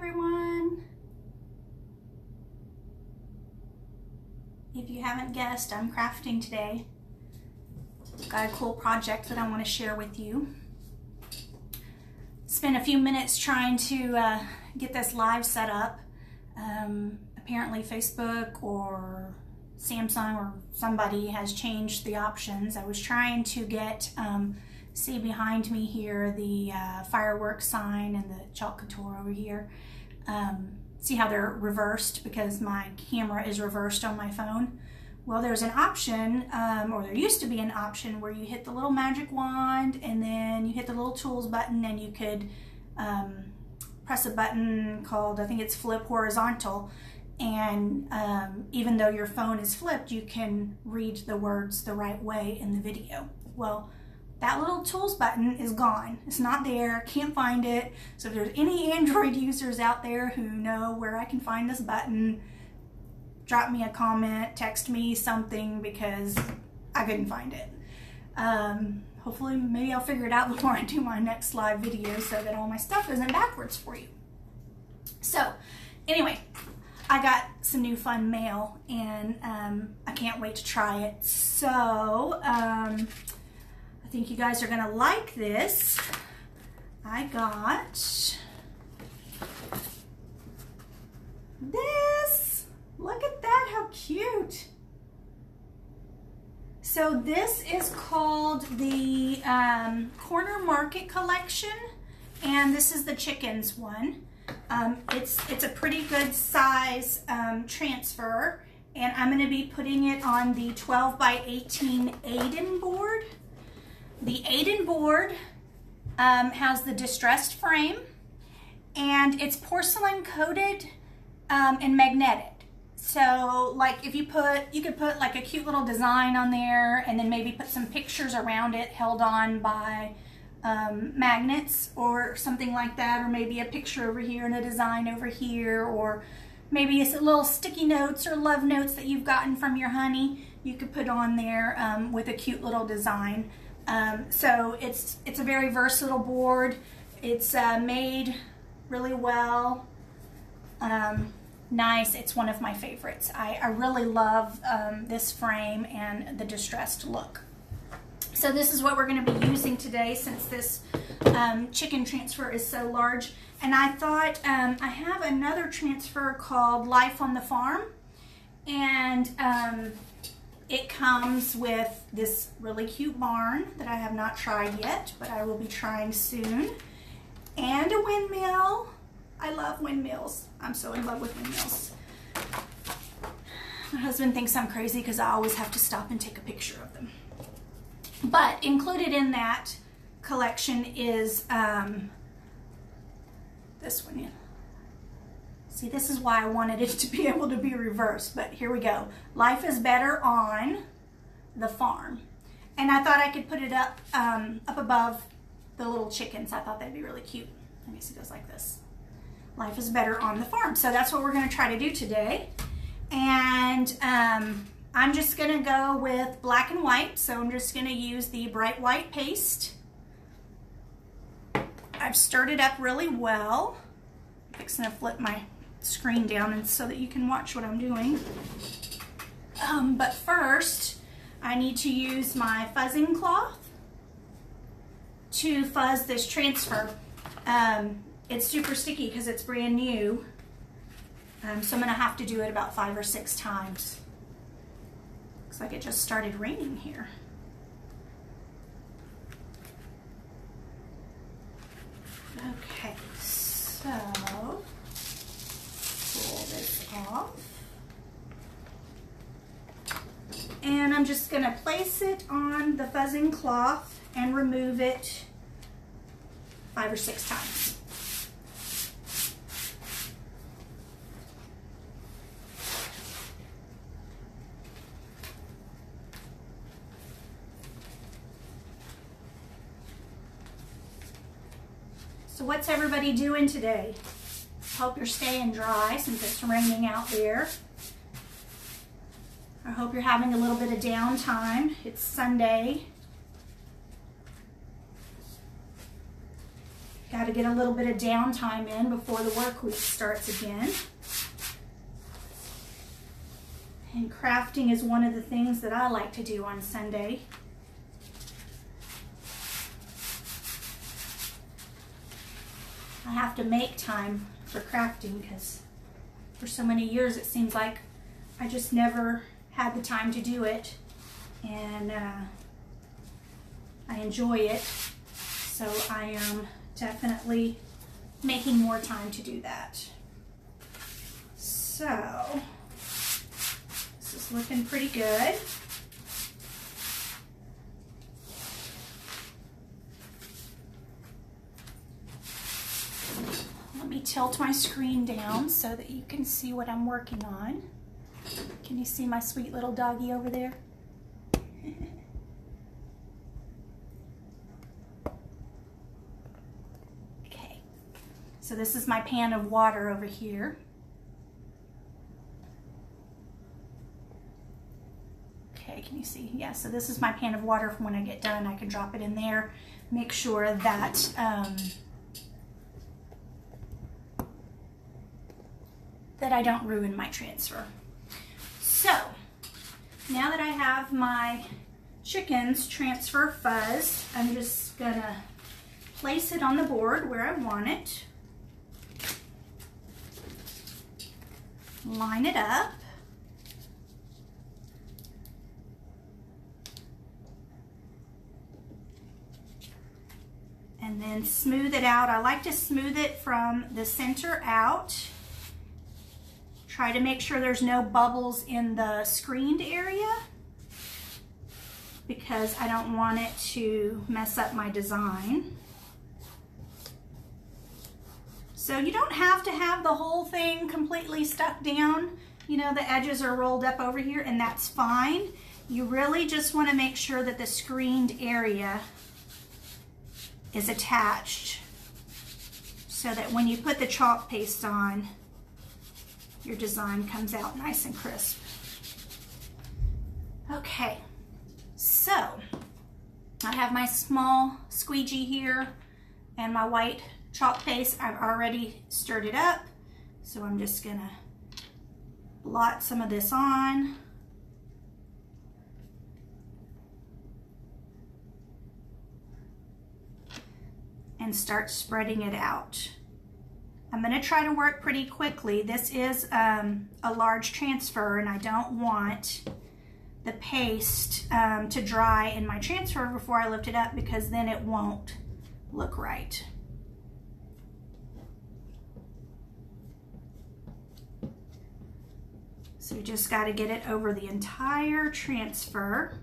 everyone. If you haven't guessed, I'm crafting today. Got a cool project that I want to share with you. Spent a few minutes trying to get this live set up. Apparently Facebook or Samsung or somebody has changed the options. I was trying to get, see behind me here, the fireworks sign and the Couture over here. See how they're reversed because my camera is reversed on my phone. Well, there's an option, or there used to be an option where you hit the little magic wand and then you hit the little tools button and you could press a button called, I think it's flip horizontal. And even though your phone is flipped, you can read the words the right way in the video. Well, that little tools button is gone. It's not there, can't find it. So if there's any Android users out there who know where I can find this button, drop me a comment, text me something because I couldn't find it. Hopefully, maybe I'll figure it out before I do my next live video so that all my stuff isn't backwards for you. So anyway, I got some new fun mail and I can't wait to try it. So I think you guys are gonna like this. I got this. Look at that, how cute. So this is called the Corner Market Collection, and this is the chickens one. It's a pretty good size transfer, and I'm going to be putting it on the 12 by 18 Aiden board. The Aiden board has the distressed frame, and it's porcelain coated and magnetic. So like if you could put like a cute little design on there and then maybe put some pictures around it held on by magnets or something like that, or maybe a picture over here and a design over here, or maybe it's little sticky notes or love notes that you've gotten from your honey you could put on there with a cute little design. So it's a very versatile board. It's made really well. Nice. It's one of my favorites. I really love this frame and the distressed look. So this is what we're going to be using today since this chicken transfer is so large. And I thought I have another transfer called Life on the Farm, and it comes with this really cute barn that I have not tried yet, but I will be trying soon, and a windmill. I love windmills. I'm so in love with windmills. My husband thinks I'm crazy because I always have to stop and take a picture of them. But included in that collection is this one. See, this is why I wanted it to be able to be reversed, but here we go. Life is Better on the Farm. And I thought I could put it up above the little chickens. I thought that'd be really cute. I guess it goes like this. Life is Better on the Farm. So that's what we're going to try to do today. And I'm just going to go with black and white. So I'm just going to use the bright white paste. I've stirred it up really well. I'm fixing to flip my screen down and so that you can watch what I'm doing. But first, I need to use my fuzzing cloth to fuzz this transfer. It's super sticky because it's brand new, so I'm going to have to do it about 5 or 6 times. Looks like it just started raining here. Okay, so pull this off. And I'm just going to place it on the fuzzing cloth and remove it 5 or 6 times. So what's everybody doing today? Hope you're staying dry since it's raining out there. I hope you're having a little bit of downtime. It's Sunday. Got to get a little bit of downtime in before the work week starts again. And crafting is one of the things that I like to do on Sunday. I have to make time for crafting because for so many years it seems like I just never had the time to do it, and I enjoy it, so I am definitely making more time to do that. So this is looking pretty good. Let me tilt my screen down so that you can see what I'm working on. Can you see my sweet little doggy over there? Okay, so this is my pan of water over here. Okay, can you see? Yeah, so this is my pan of water. From when I get done, I can drop it in there. Make sure that that I don't ruin my transfer. So now that I have my chickens transfer fuzzed, I'm just gonna place it on the board where I want it. Line it up. And then smooth it out. I like to smooth it from the center out. Try to make sure there's no bubbles in the screened area because I don't want it to mess up my design. So you don't have to have the whole thing completely stuck down. You know, the edges are rolled up over here, and that's fine. You really just want to make sure that the screened area is attached so that when you put the chalk paste on, your design comes out nice and crisp. Okay, so I have my small squeegee here and my white chalk paste. I've already stirred it up, so I'm just gonna blot some of this on. And start spreading it out. I'm going to try to work pretty quickly. This is a large transfer, and I don't want the paste to dry in my transfer before I lift it up, because then it won't look right. So you just got to get it over the entire transfer.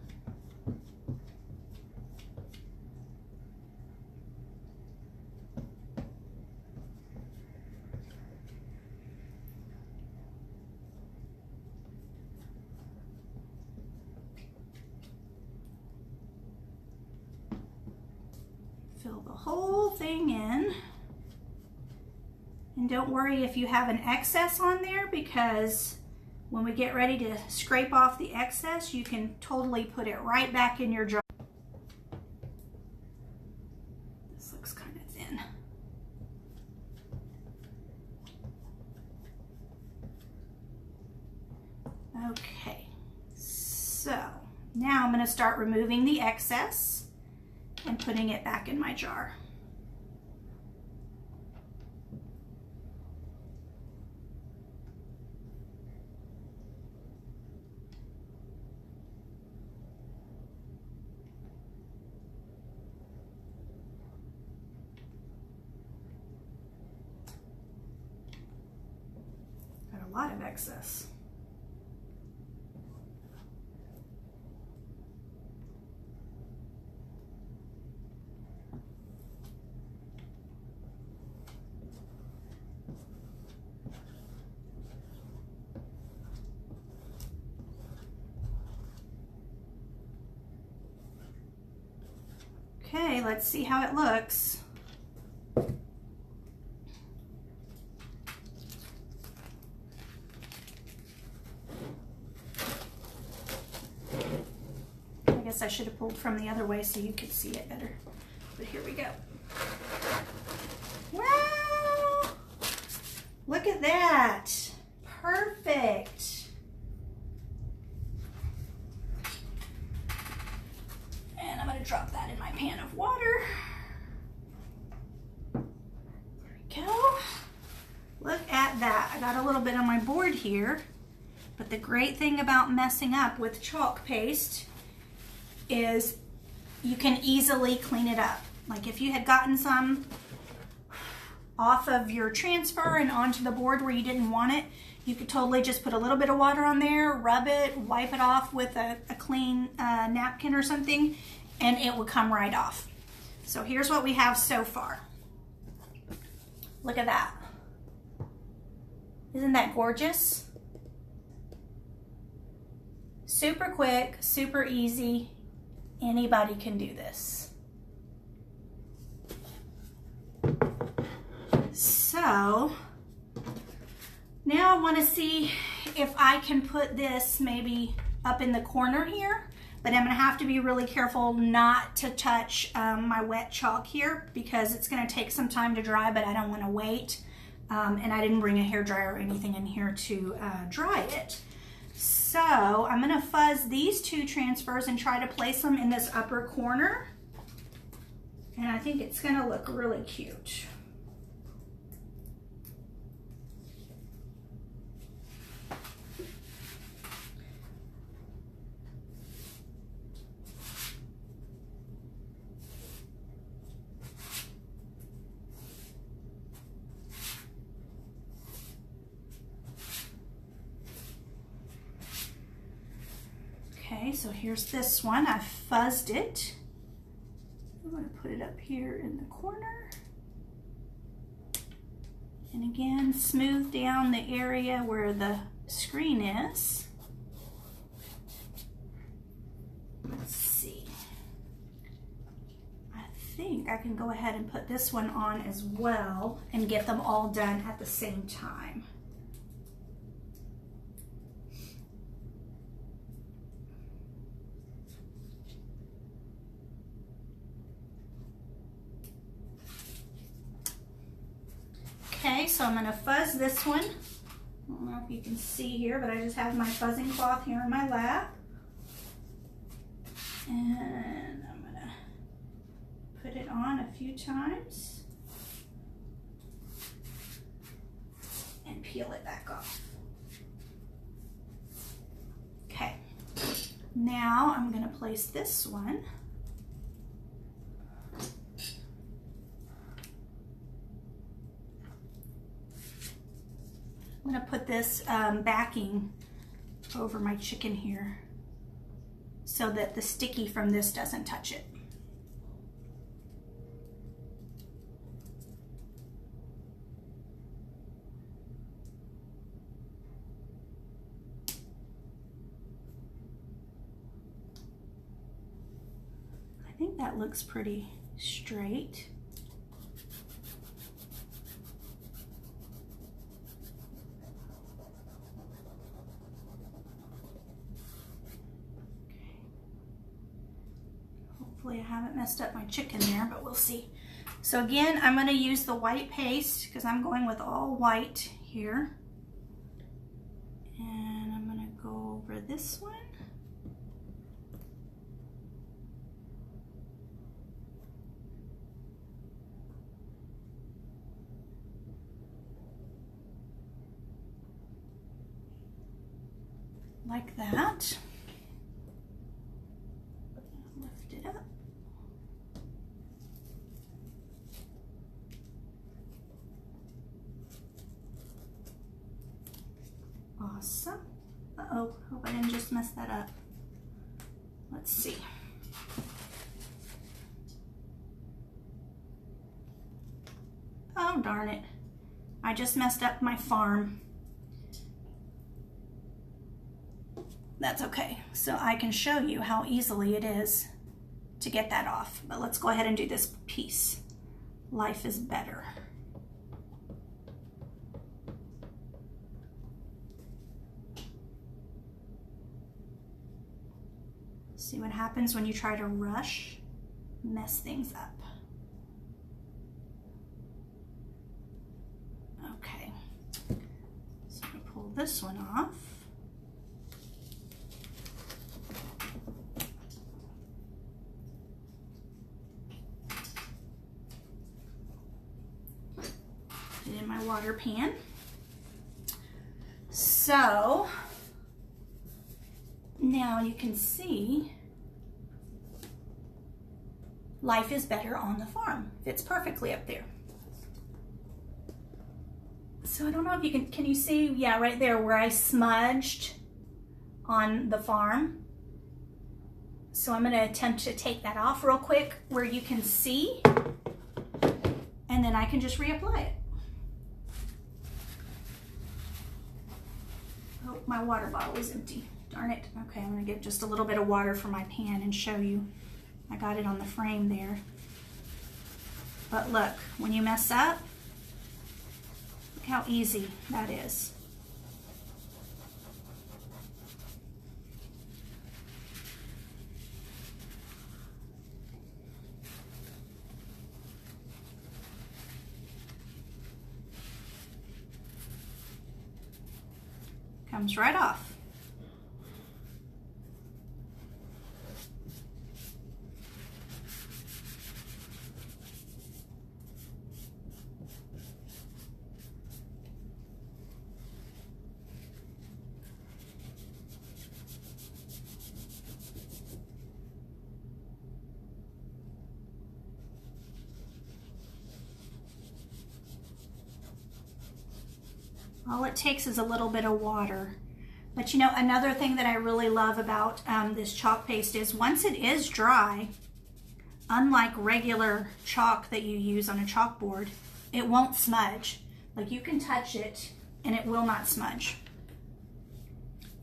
Fill the whole thing in. And don't worry if you have an excess on there, because when we get ready to scrape off the excess, you can totally put it right back in your jar. This looks kind of thin. Okay, so now I'm going to start removing the excess and putting it back in my jar. Got a lot of excess. Okay, let's see how it looks. I guess I should have pulled from the other way so you could see it better, but here we go. Look at that. Perfect. And I'm going to drop that in my pan of water. There we go. Look at that. I got a little bit on my board here. But the great thing about messing up with chalk paste is you can easily clean it up. Like if you had gotten some off of your transfer and onto the board where you didn't want it, you could totally just put a little bit of water on there, rub it, wipe it off with a clean napkin or something, and it will come right off. So here's what we have so far. Look at that. Isn't that gorgeous? Super quick, super easy. Anybody can do this. So now I want to see if I can put this maybe up in the corner here, but I'm going to have to be really careful not to touch my wet chalk here because it's going to take some time to dry, but I don't want to wait. And I didn't bring a hairdryer or anything in here to dry it. So I'm going to fuzz these two transfers and try to place them in this upper corner. And I think it's going to look really cute. Okay, so here's this one. I've fuzzed it. I'm going to put it up here in the corner. And again, smooth down the area where the screen is. Let's see. I think I can go ahead and put this one on as well and get them all done at the same time. Okay, so I'm going to fuzz this one. I don't know if you can see here, but I just have my fuzzing cloth here in my lap. And I'm going to put it on a few times and peel it back off. Okay, now I'm going to place this one. I'm going to put this backing over my chicken here so that the sticky from this doesn't touch it. I think that looks pretty straight. Hopefully I haven't messed up my chicken there, but we'll see. So again, I'm going to use the white paste because I'm going with all white here. And I'm going to go over this one. Like that. Lift it up. Awesome. Uh-oh, hope I didn't just mess that up. Let's see. Oh, darn it. I just messed up my farm. That's okay. So I can show you how easily it is to get that off. But let's go ahead and do this piece. Life is better. See what happens when you try to rush, mess things up. Okay, this one off. Put it in my water pan. So now you can see life is better on the farm. Fits perfectly up there. So I don't know if you can you see? Yeah, right there where I smudged on the farm. So I'm gonna attempt to take that off real quick where you can see, and then I can just reapply it. Oh, my water bottle is empty. Darn it. Okay, I'm gonna get just a little bit of water for my pan and show you. I got it on the frame there. But look, when you mess up, look how easy that is. Comes right off. All it takes is a little bit of water. But you know, another thing that I really love about this chalk paste is once it is dry, unlike regular chalk that you use on a chalkboard, it won't smudge. Like you can touch it and it will not smudge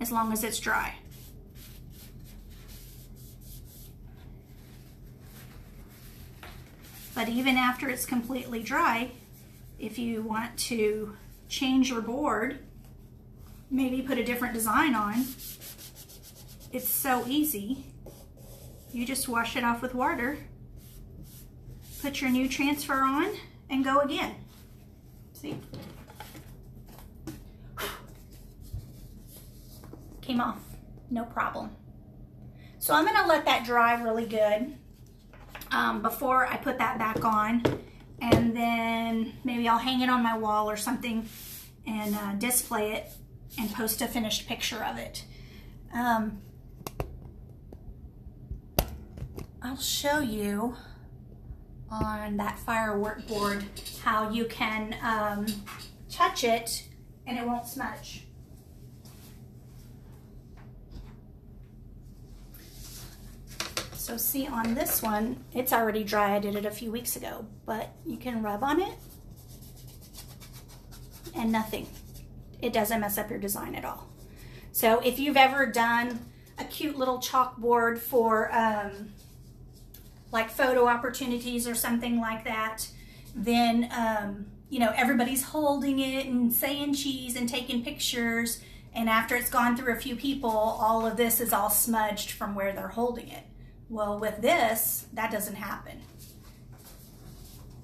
as long as it's dry. But even after it's completely dry, if you want to change your board, maybe put a different design on, it's so easy. You just wash it off with water, put your new transfer on, and go again. See? Came off, no problem. So I'm gonna let that dry really good before I put that back on, and then maybe I'll hang it on my wall or something and display it and post a finished picture of it. I'll show you on that firework board how you can touch it and it won't smudge. So see, on this one, it's already dry. I did it a few weeks ago, but you can rub on it and nothing. It doesn't mess up your design at all. So if you've ever done a cute little chalkboard for like photo opportunities or something like that, then you know, everybody's holding it and saying cheese and taking pictures, and after it's gone through a few people, all of this is all smudged from where they're holding it. Well, with this, that doesn't happen.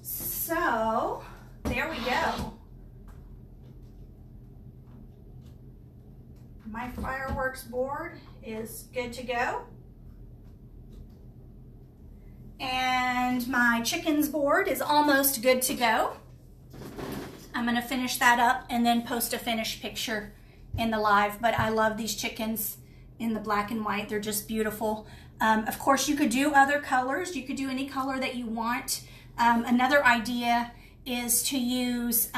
So there we go. My fireworks board is good to go. And my chickens board is almost good to go. I'm gonna finish that up and then post a finished picture in the live, but I love these chickens in the black and white. They're just beautiful. Of course, you could do other colors. You could do any color that you want. Another idea is to use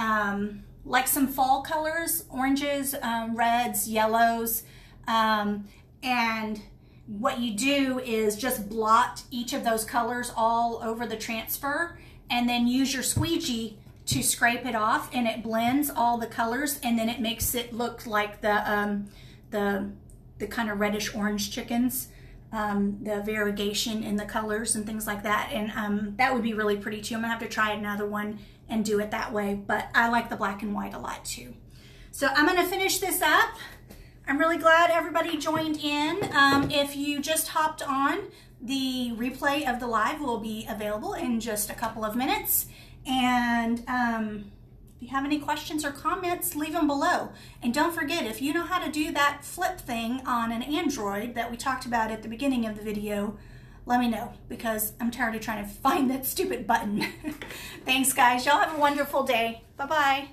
like some fall colors, oranges, reds, yellows, and what you do is just blot each of those colors all over the transfer, and then use your squeegee to scrape it off, and it blends all the colors, and then it makes it look like the kind of reddish orange chickens, the variegation in the colors and things like that. And that would be really pretty too. I'm gonna have to try another one and do it that way, but I like the black and white a lot too. So I'm gonna finish this up. I'm really glad everybody joined in. If you just hopped on, the replay of the live will be available in just a couple of minutes. And If you have any questions or comments, leave them below. And don't forget, if you know how to do that flip thing on an Android that we talked about at the beginning of the video, let me know, because I'm tired of trying to find that stupid button. Thanks, guys. Y'all have a wonderful day. Bye-bye.